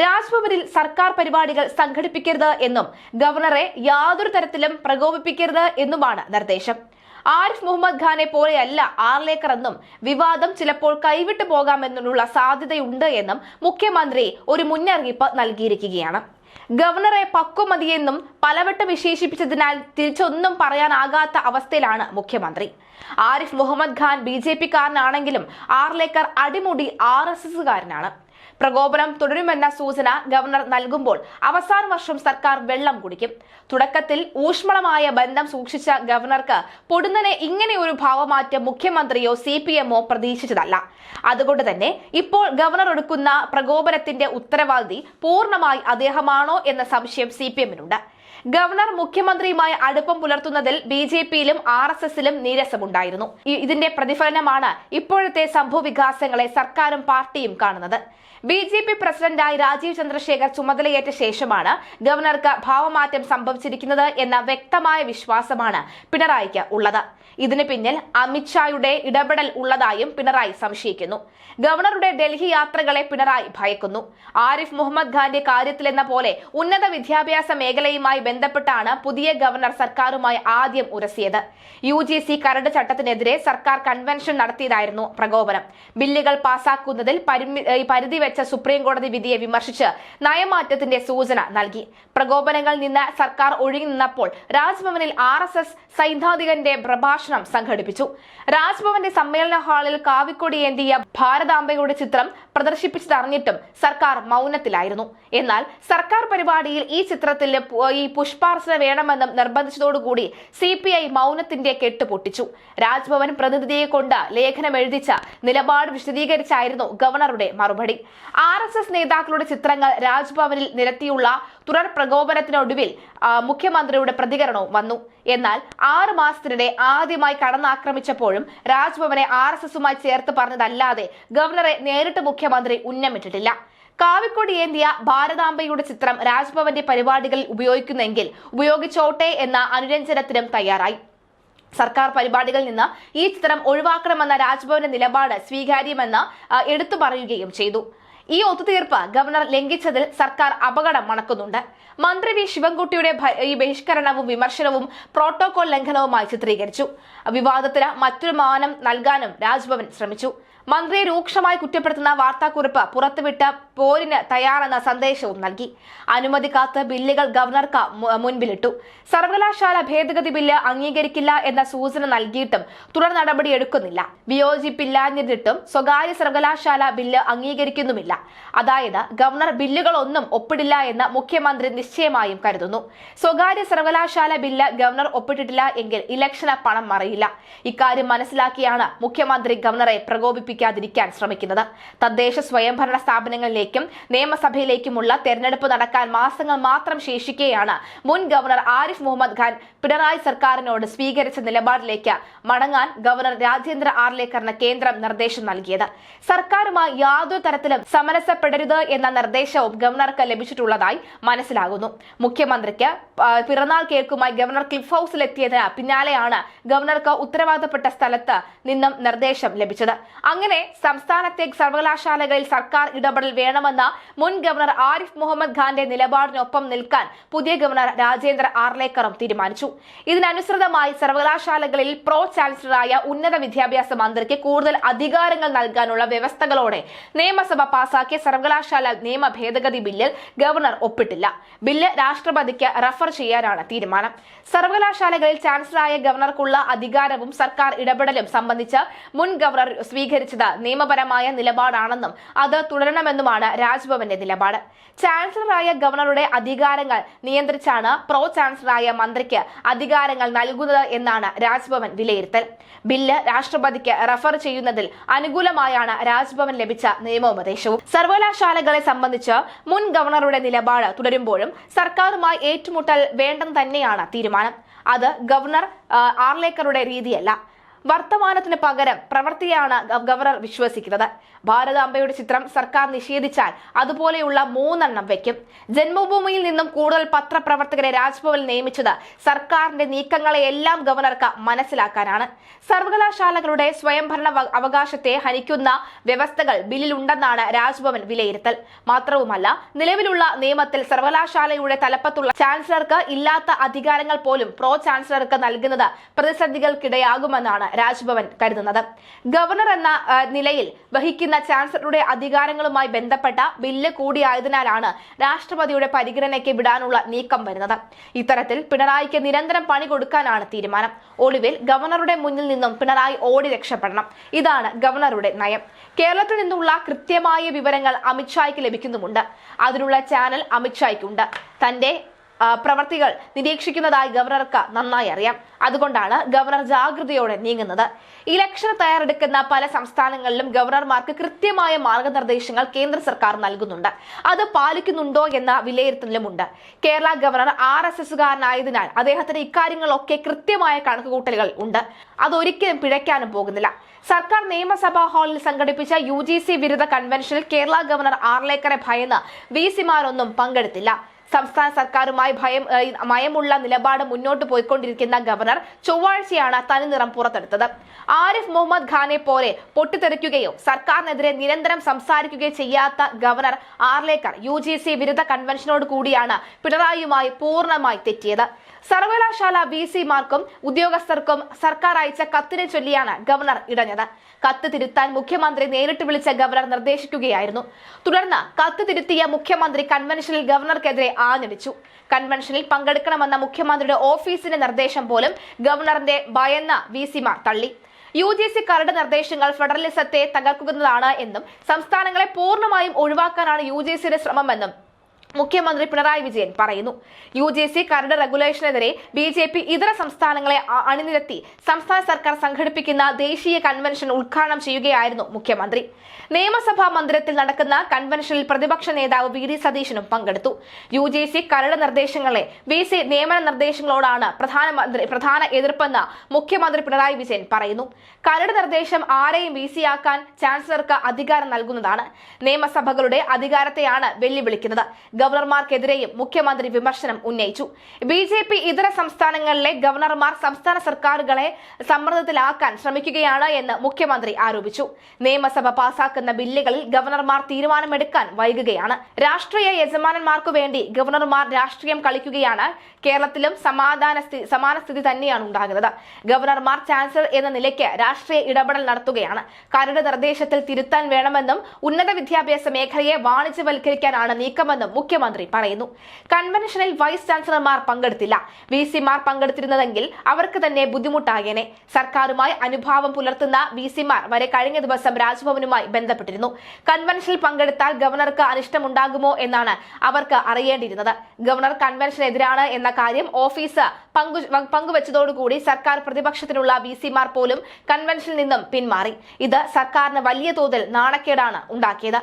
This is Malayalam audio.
രാജ്ഭവനിൽ സർക്കാർ പരിപാടികൾ സംഘടിപ്പിക്കരുത് എന്നും ഗവർണറെ യാതൊരു തരത്തിലും പ്രകോപിപ്പിക്കരുത് എന്നുമാണ് നിർദ്ദേശം. ആരിഫ് മുഹമ്മദ് ഖാനെ പോലെയല്ല ആർലേക്കർ എന്നും വിവാദം ചിലപ്പോൾ കൈവിട്ടു പോകാമെന്നുള്ള സാധ്യതയുണ്ട് എന്നും മുഖ്യമന്ത്രി ഒരു മുന്നറിയിപ്പ് നൽകിയിരിക്കുകയാണ്. ഗവർണറെ പക്വമതിയെന്നും പലവട്ടം വിശേഷിപ്പിച്ചതിനാൽ തിരിച്ചൊന്നും പറയാനാകാത്ത അവസ്ഥയിലാണ് മുഖ്യമന്ത്രി. ആരിഫ് മുഹമ്മദ് ഖാൻ BJP-കാരനാണെങ്കിലും ആർലേക്കർ അടിമുടി RSS-കാരനാണ്. പ്രകോപനം തുടരുമെന്ന സൂചന ഗവർണർ നൽകുമ്പോൾ അവസാന വർഷം സർക്കാർ വെള്ളം കുടിക്കും. തുടക്കത്തിൽ ഊഷ്മളമായ ബന്ധം സൂക്ഷിച്ച ഗവർണർക്ക് പൊടുന്നനെ ഇങ്ങനെ ഒരു ഭാവമാറ്റം മുഖ്യമന്ത്രിയോ CPM-ഓ പ്രതീക്ഷിച്ചതല്ല. അതുകൊണ്ട് തന്നെ ഇപ്പോൾ ഗവർണർ എടുക്കുന്ന പ്രകോപനത്തിന്റെ ഉത്തരവാദി പൂർണ്ണമായി അദ്ദേഹമാണോ എന്ന സംശയം CPM-നുണ്ട്. ഗവർണർ മുഖ്യമന്ത്രിയുമായി അടുപ്പം പുലർത്തുന്നതിൽ BJP-യിലും RSS-ലും നീരസമുണ്ടായിരുന്നു. ഇതിന്റെ പ്രതിഫലനമാണ് ഇപ്പോഴത്തെ സംഭവവികാസങ്ങളെ സർക്കാരും പാർട്ടിയും കാണുന്നത്. BJP പ്രസിഡന്റായി രാജീവ് ചന്ദ്രശേഖർ ചുമതലയേറ്റ ശേഷമാണ് ഗവർണർക്ക് ഭാവമാറ്റം സംഭവിച്ചിരിക്കുന്നത് എന്ന വ്യക്തമായ വിശ്വാസമാണ് പിണറായിക്ക് ഉള്ളത്. ഇതിന് പിന്നിൽ അമിത്ഷായുടെ ഇടപെടൽ ഉള്ളതായും പിണറായി സംശയിക്കുന്നു. ഗവർണറുടെ ഡൽഹി യാത്രകളെ പിണറായി ഭയക്കുന്നു. ആരിഫ് മുഹമ്മദ് ഖാന്റെ കാര്യത്തിലെന്ന പോലെ ഉന്നത വിദ്യാഭ്യാസ മേഖലയുമായി ബന്ധപ്പെട്ടാണ് പുതിയ ഗവർണർ സർക്കാരുമായി ആദ്യം ഉരസിയത്. UGC കരട് ചട്ടത്തിനെതിരെ സർക്കാർ കൺവെൻഷൻ നടത്തിയതായിരുന്നു പ്രകോപനം. ബില്ലുകൾ പാസാക്കുന്നതിൽ പരിധി വെച്ച സുപ്രീം കോടതി വിധിയെ വിമർശിച്ച് നയമാറ്റത്തിന്റെ സൂചന നൽകി. പ്രകോപനങ്ങളിൽ നിന്ന് സർക്കാർ ഒഴിഞ്ഞു നിന്നപ്പോൾ രാജ്ഭവനിൽ RSS സൈദ്ധാന്തികന്റെ പ്രഭാഷണം സംഘടിപ്പിച്ചു. രാജ്ഭവന്റെ സമ്മേളന ഹാളിൽ കാവിക്കൊടി ഏന്തിയ ഭാരതാംബയുടെ ചിത്രം പ്രദർശിപ്പിച്ചതറിഞ്ഞിട്ടും സർക്കാർ മൗനത്തിലായിരുന്നു. എന്നാൽ സർക്കാർ പരിപാടിയിൽ ഈ ചിത്രത്തിൽ ഈ പുഷ്പാർച്ചന വേണമെന്നും നിർബന്ധിച്ചതോടുകൂടി CPI മൗനത്തിന്റെ കെട്ട് പൊട്ടിച്ചു. രാജ്ഭവൻ പ്രതിനിധിയെ കൊണ്ട് ലേഖനം എഴുതിച്ച നിലപാട് വിശദീകരിച്ചായിരുന്നു ഗവർണറുടെ മറുപടി. RSS നേതാക്കളുടെ ചിത്രങ്ങൾ രാജ്ഭവനിൽ നിരത്തിയുള്ള തുടർ പ്രകോപനത്തിനൊടുവിൽ മുഖ്യമന്ത്രിയുടെ പ്രതികരണവും വന്നു. എന്നാൽ 6 മാസത്തിനിടെ ആദ്യമായി കടന്നാക്രമിച്ചപ്പോഴും രാജ്ഭവനെ RSS-മായി ചേർത്ത് പറഞ്ഞതല്ലാതെ ഗവർണറെ നേരിട്ട് മുഖ്യമന്ത്രി ഉന്നമിട്ടിട്ടില്ല. കാവിക്കൊടി ഏന്തിയ ഭാരതാംബയുടെ ചിത്രം രാജ്ഭവന്റെ പരിപാടികളിൽ ഉപയോഗിക്കുന്നെങ്കിൽ ഉപയോഗിച്ചോട്ടെ എന്ന അനുരഞ്ജനത്തിനും തയ്യാറായി. സർക്കാർ പരിപാടികളിൽ നിന്ന് ഈ ചിത്രം ഒഴിവാക്കണമെന്ന രാജ്ഭവന്റെ നിലപാട് സ്വീകാര്യമെന്ന് എടുത്തു പറയുകയും ചെയ്തു. ഈ ഒത്തുതീർപ്പ് ഗവർണർ ലംഘിച്ചതിൽ സർക്കാർ അപകടം മണക്കുന്നുണ്ട്. മന്ത്രി V ശിവൻകുട്ടിയുടെ ഈ ബഹിഷ്കരണവും വിമർശനവും പ്രോട്ടോകോൾ ലംഘനവുമായി ചിത്രീകരിച്ചു. വിവാദത്തിന് മറ്റൊരു മാനം നൽകാനും രാജ്ഭവൻ ശ്രമിച്ചു. മന്ത്രിയെ രൂക്ഷമായി കുറ്റപ്പെടുത്തുന്ന വാർത്താക്കുറിപ്പ് പുറത്തുവിട്ട് പോരിന് തയ്യാറെന്ന സന്ദേശവും നൽകി. അനുമതി കാത്ത് ബില്ലുകൾ ഗവർണർക്ക് മുൻപിലിട്ടു. സർവകലാശാല ഭേദഗതി ബില്ല് അംഗീകരിക്കില്ല എന്ന സൂചന നൽകിയിട്ടും തുടർ നടപടി എടുക്കുന്നില്ല. വിയോജിപ്പില്ലാഞ്ഞിട്ടും സ്വകാര്യ സർവകലാശാല ബില്ല് അംഗീകരിക്കുന്നുമില്ല. അതായത് ഗവർണർ ബില്ലുകളൊന്നും ഒപ്പിടില്ല എന്ന് മുഖ്യമന്ത്രി നിശ്ചയമായും കരുതുന്നു. സ്വകാര്യ സർവകലാശാല ബില്ല് ഗവർണർ ഒപ്പിട്ടിട്ടില്ല എങ്കിൽ ഇലക്ഷന് പണം മറിയില്ല. ഇക്കാര്യം മനസ്സിലാക്കിയാണ് മുഖ്യമന്ത്രി ഗവർണറെ പ്രകോപിപ്പിക്കാതിരിക്കാൻ ശ്രമിക്കുന്നത്. തദ്ദേശ സ്വയംഭരണ സ്ഥാപനങ്ങളിലേക്കും നിയമസഭയിലേക്കുമുള്ള തെരഞ്ഞെടുപ്പ് നടക്കാൻ മാസങ്ങൾ മാത്രം ശേഷിക്കെയാണ് മുൻ ഗവർണർ ആരിഫ് മുഹമ്മദ് ഖാൻ പിണറായി സർക്കാരിനോട് സ്വീകരിച്ച നിലപാടിലേക്ക് മടങ്ങാൻ ഗവർണർ രാജേന്ദ്ര ആർലേക്കറിന് കേന്ദ്രം നിർദ്ദേശം നൽകിയത്. സർക്കാരുമായി യാതൊരു തരത്തിലും സമരസപ്പെടരുത് എന്ന നിർദ്ദേശവും ഗവർണർക്ക് ലഭിച്ചിട്ടുള്ളതായി മനസ്സിലാകുന്നു. മുഖ്യമന്ത്രിക്ക് പിറന്നാൾ കേക്കുമായി ഗവർണർ ക്ലിഫ് ഹൌസിലെത്തിയതിന് പിന്നാലെയാണ് ഗവർണർക്ക് ഉത്തരവാദപ്പെട്ട സ്ഥലത്ത് നിന്നും നിർദ്ദേശം ലഭിച്ചത്. അങ്ങനെ സംസ്ഥാനത്തെ സർവകലാശാലകളിൽ സർക്കാർ ഇടപെടൽ വേണമെന്ന മുൻ ഗവർണർ ആരിഫ് മുഹമ്മദ് ഖാന്റെ നിലപാടിനൊപ്പം നിൽക്കാൻ പുതിയ ഗവർണർ രാജേന്ദ്ര ആർലേക്കറും തീരുമാനിച്ചു. ഇതിനനുസൃതമായി സർവകലാശാലകളിൽ പ്രോ ചാൻസലറായ ഉന്നത വിദ്യാഭ്യാസ മന്ത്രിക്ക് കൂടുതൽ അധികാരങ്ങൾ നൽകാനുള്ള വ്യവസ്ഥകളോടെ നിയമസഭ പാസാക്കിയ സർവകലാശാല നിയമ ഭേദഗതി ബില്ലിൽ ഗവർണർ ഒപ്പിട്ടില്ല. ബില്ല് രാഷ്ട്രപതിക്ക് റഫർ ചെയ്യാനാണ് തീരുമാനം. സർവകലാശാലകളിൽ ചാൻസലറായ ഗവർണർക്കുള്ള അധികാരവും സർക്കാർ ഇടപെടലും സംബന്ധിച്ച് മുൻ ഗവർണർ സ്വീകരിച്ചത് നിയമപരമായ നിലപാടാണെന്നും അത് തുടരണമെന്നുമാണ് രാജ്ഭവന്റെ നിലപാട്. ചാൻസലറായ ഗവർണറുടെ അധികാരങ്ങൾ നിയന്ത്രിച്ചാണ് പ്രോ ചാൻസലറായ മന്ത്രിക്ക് അധികാരങ്ങൾ നൽകുന്നത് എന്നാണ് രാജ്ഭവൻ വിലയിരുത്തൽ. ബില്ല് രാഷ്ട്രപതിക്ക് റഫർ ചെയ്യുന്നതിൽ അനുകൂലമായാണ് രാജ്ഭവൻ ലഭിച്ച നിയമോപദേശവും. സർവകലാശാലകളെ സംബന്ധിച്ച് മുൻ ഗവർണറുടെ നിലപാട് തുടരുമ്പോഴും സർക്കാരുമായി ഏറ്റുമുട്ടൽ വേണ്ടെന്ന് തന്നെയാണ് തീരുമാനം. അത് ഗവർണർ ആർലേക്കറുടെ രീതിയല്ല. വർത്തമാനത്തിന് പകരം പ്രവൃത്തിയാണ് ഗവർണർ വിശ്വസിക്കുന്നത്. ഭാരതാംബയുടെ ചിത്രം സർക്കാർ നിഷേധിച്ചാൽ അതുപോലെയുള്ള 3 വെക്കും. ജന്മഭൂമിയിൽ നിന്നും കൂടുതൽ പത്രപ്രവർത്തകരെ രാജ്ഭവനിൽ നിയമിച്ചത് സർക്കാരിന്റെ നീക്കങ്ങളെയെല്ലാം ഗവർണർക്ക് മനസ്സിലാക്കാനാണ്. സർവകലാശാലകളുടെ സ്വയംഭരണ അവകാശത്തെ ഹനിക്കുന്ന വ്യവസ്ഥകൾ ബില്ലിലുണ്ടെന്നാണ് രാജ്ഭവൻ വിലയിരുത്തൽ. മാത്രവുമല്ല, നിലവിലുള്ള നിയമത്തിൽ സർവകലാശാലയുടെ തലപ്പത്തുള്ള ചാൻസലർക്ക് ഇല്ലാത്ത അധികാരങ്ങൾ പോലും പ്രോ ചാൻസലർക്ക് നൽകുന്നത് പ്രതിസന്ധികൾക്കിടയാകുമെന്നാണ് രാജ്ഭവൻ കരുതുന്നത്. ഗവർണർ എന്ന നിലയിൽ വഹിക്കുന്ന ചാൻസലറുടെ അധികാരങ്ങളുമായി ബന്ധപ്പെട്ട ബില്ല് കൂടിയായതിനാലാണ് രാഷ്ട്രപതിയുടെ പരിഗണനയ്ക്ക് വിടാനുള്ള നീക്കം വരുന്നത്. ഇത്തരത്തിൽ പിണറായിക്ക് നിരന്തരം പണി കൊടുക്കാനാണ് തീരുമാനം. ഒടുവിൽ ഗവർണറുടെ മുന്നിൽ നിന്നും പിണറായി ഓടി രക്ഷപ്പെടണം. ഇതാണ് ഗവർണറുടെ നയം. കേരളത്തിൽ നിന്നുള്ള കൃത്യമായ വിവരങ്ങൾ അമിത്ഷായ്ക്ക് ലഭിക്കുന്നുമുണ്ട്. അതിനുള്ള ചാനൽ അമിത്ഷായ്ക്കുണ്ട്. തന്റെ പ്രവർത്തികൾ നിരീക്ഷിക്കുന്നതായി ഗവർണർക്ക് നന്നായി അറിയാം. അതുകൊണ്ടാണ് ഗവർണർ ജാഗ്രതയോടെ നീങ്ങുന്നത്. ഇലക്ഷൻ തയ്യാറെടുക്കുന്ന പല സംസ്ഥാനങ്ങളിലും ഗവർണർമാർക്ക് കൃത്യമായ മാർഗനിർദ്ദേശങ്ങൾ കേന്ദ്ര സർക്കാർ നൽകുന്നുണ്ട്. അത് പാലിക്കുന്നുണ്ടോ എന്ന വിലയിരുത്തലുമുണ്ട്. കേരള ഗവർണർ RSSകാരനായതിനാൽ അദ്ദേഹത്തിന് ഇക്കാര്യങ്ങളൊക്കെ കൃത്യമായ കണക്കുകൂട്ടലുകൾ ഉണ്ട്. അതൊരിക്കലും പിഴയ്ക്കാനും പോകുന്നില്ല. സർക്കാർ നിയമസഭാ ഹാളിൽ സംഘടിപ്പിച്ച UGC വിരുദ്ധ കൺവെൻഷനിൽ കേരള ഗവർണർ ആർലേക്കറെ ഭയന്ന് VC-മാരൊന്നും പങ്കെടുത്തില്ല. സംസ്ഥാന സർക്കാരുമായി മയമുള്ള നിലപാട് മുന്നോട്ട് പോയിക്കൊണ്ടിരിക്കുന്ന ഗവർണർ ചൊവ്വാഴ്ചയാണ് തനിനിറം പുറത്തെടുത്തത്. ആരിഫ് മുഹമ്മദ് ഖാനെ പോലെ പൊട്ടിത്തെറിക്കുകയോ സർക്കാരിനെതിരെ നിരന്തരം സംസാരിക്കുകയോ ചെയ്യാത്ത ഗവർണർ ആർലേക്കർ UGC വിരുദ്ധ കൺവെൻഷനോട് കൂടിയാണ് പിണറായിയുമായി പൂർണ്ണമായി തെറ്റിയത്. സർവകലാശാല VC-മാർക്കും ഉദ്യോഗസ്ഥർക്കും സർക്കാർ അയച്ച കത്തിനെ ചൊല്ലിയാണ് ഗവർണർ ഇടഞ്ഞത്. കത്ത് തിരുത്താൻ മുഖ്യമന്ത്രി നേരിട്ട് വിളിച്ച ഗവർണർ നിർദ്ദേശിക്കുകയായിരുന്നു. തുടർന്ന് കത്ത് തിരുത്തിയ മുഖ്യമന്ത്രി കൺവെൻഷനിൽ ഗവർണർക്കെതിരെ ആഞ്ഞടിച്ചു. കൺവെൻഷനിൽ പങ്കെടുക്കണമെന്ന മുഖ്യമന്ത്രിയുടെ ഓഫീസിന്റെ നിർദ്ദേശം പോലും ഗവർണറിന്റെ ഭയന്ന VC-മാർ തള്ളി. UGC കരട് നിർദ്ദേശങ്ങൾ ഫെഡറലിസത്തെ തകർക്കുന്നതാണ് എന്നും സംസ്ഥാനങ്ങളെ പൂർണ്ണമായും ഒഴിവാക്കാനാണ് UGCയുടെ ശ്രമമെന്നും മുഖ്യമന്ത്രി പിണറായി വിജയൻ പറയുന്നു. UGC കരട് റെഗുലേഷനെതിരെ BJP ഇതര സംസ്ഥാനങ്ങളെ അണിനിരത്തി സംസ്ഥാന സർക്കാർ സംഘടിപ്പിക്കുന്ന ദേശീയ കൺവെൻഷൻ ഉദ്ഘാടനം ചെയ്യുകയായിരുന്നു മുഖ്യമന്ത്രി. നിയമസഭാ മന്ദിരത്തിൽ നടക്കുന്ന കൺവെൻഷനിൽ പ്രതിപക്ഷ നേതാവ് VD സതീശനും പങ്കെടുത്ു. UGC കരട് നിർദ്ദേശങ്ങളെ VC നിയമന നിർദ്ദേശങ്ങളോടാണ് പ്രധാന എതിർപ്പെന്ന് മുഖ്യമന്ത്രി പിണറായി വിജയൻ പറയുന്നു. കരട് നിർദ്ദേശം ആരെയും VC-ആക്കാൻ ചാൻസലർക്ക് അധികാരം നൽകുന്നതാണ്. നിയമസഭകളുടെ അധികാരത്തെയാണ് വെല്ലുവിളിക്കുന്നത്. ഗവർണർമാർക്കെതിരെയും മുഖ്യമന്ത്രി വിമർശനം ഉന്നയിച്ചു. BJP ഇതര സംസ്ഥാനങ്ങളിലെ ഗവർണർമാർ സംസ്ഥാന സർക്കാരുകളെ സമ്മർദ്ദത്തിലാക്കാൻ ശ്രമിക്കുകയാണ് എന്ന് മുഖ്യമന്ത്രി ആരോപിച്ചു. നിയമസഭ പാസാക്കുന്ന ബില്ലുകളിൽ ഗവർണർമാർ തീരുമാനമെടുക്കാൻ വൈകുകയാണ്. രാഷ്ട്രീയ യജമാനന്മാർക്കു വേണ്ടി ഗവർണർമാർ രാഷ്ട്രീയം കളിക്കുകയാണ്. കേരളത്തിലും സമാന സ്ഥിതി തന്നെയാണ് ഉണ്ടാകുന്നത്. ഗവർണർമാർ ചാൻസലർ എന്ന നിലയ്ക്ക് രാഷ്ട്രീയ ഇടപെടൽ നടത്തുകയാണ്. കരട് നിർദ്ദേശത്തിൽ തിരുത്താൻ വേണമെന്നും ഉന്നത വിദ്യാഭ്യാസ മേഖലയെ വാണിജ്യവൽക്കരിക്കാനാണ് നീക്കമെന്നും മുഖ്യമന്ത്രി പറയുന്നു. കൺവെൻഷനിൽ വൈസ് ചാൻസലർമാർ പങ്കെടുത്തില്ല. VC-മാർ പങ്കെടുത്തിരുന്നതെങ്കിൽ അവർക്ക് തന്നെ ബുദ്ധിമുട്ടായേനെ. സർക്കാരുമായി അനുഭാവം പുലർത്തുന്ന VC-മാർ വരെ കഴിഞ്ഞ ദിവസം രാജ്ഭവനുമായി ബന്ധപ്പെട്ടിരുന്നു. കൺവെൻഷനിൽ പങ്കെടുത്താൽ ഗവർണർക്ക് അനിഷ്ടമുണ്ടാകുമോ എന്നാണ് അവർക്ക് അറിയേണ്ടിയിരുന്നത്. ഗവർണർ കൺവെൻഷനെതിരാണ് എന്ന കാര്യം ഓഫീസ് പങ്കുവച്ചതോടുകൂടി സർക്കാർ പ്രതിപക്ഷത്തിനുള്ള VC-മാർ പോലും കൺവെൻഷനിൽ നിന്നും പിന്മാറി. ഇത് സർക്കാരിന് വലിയ തോതിൽ നാണക്കേടാണ് ഉണ്ടാക്കിയത്.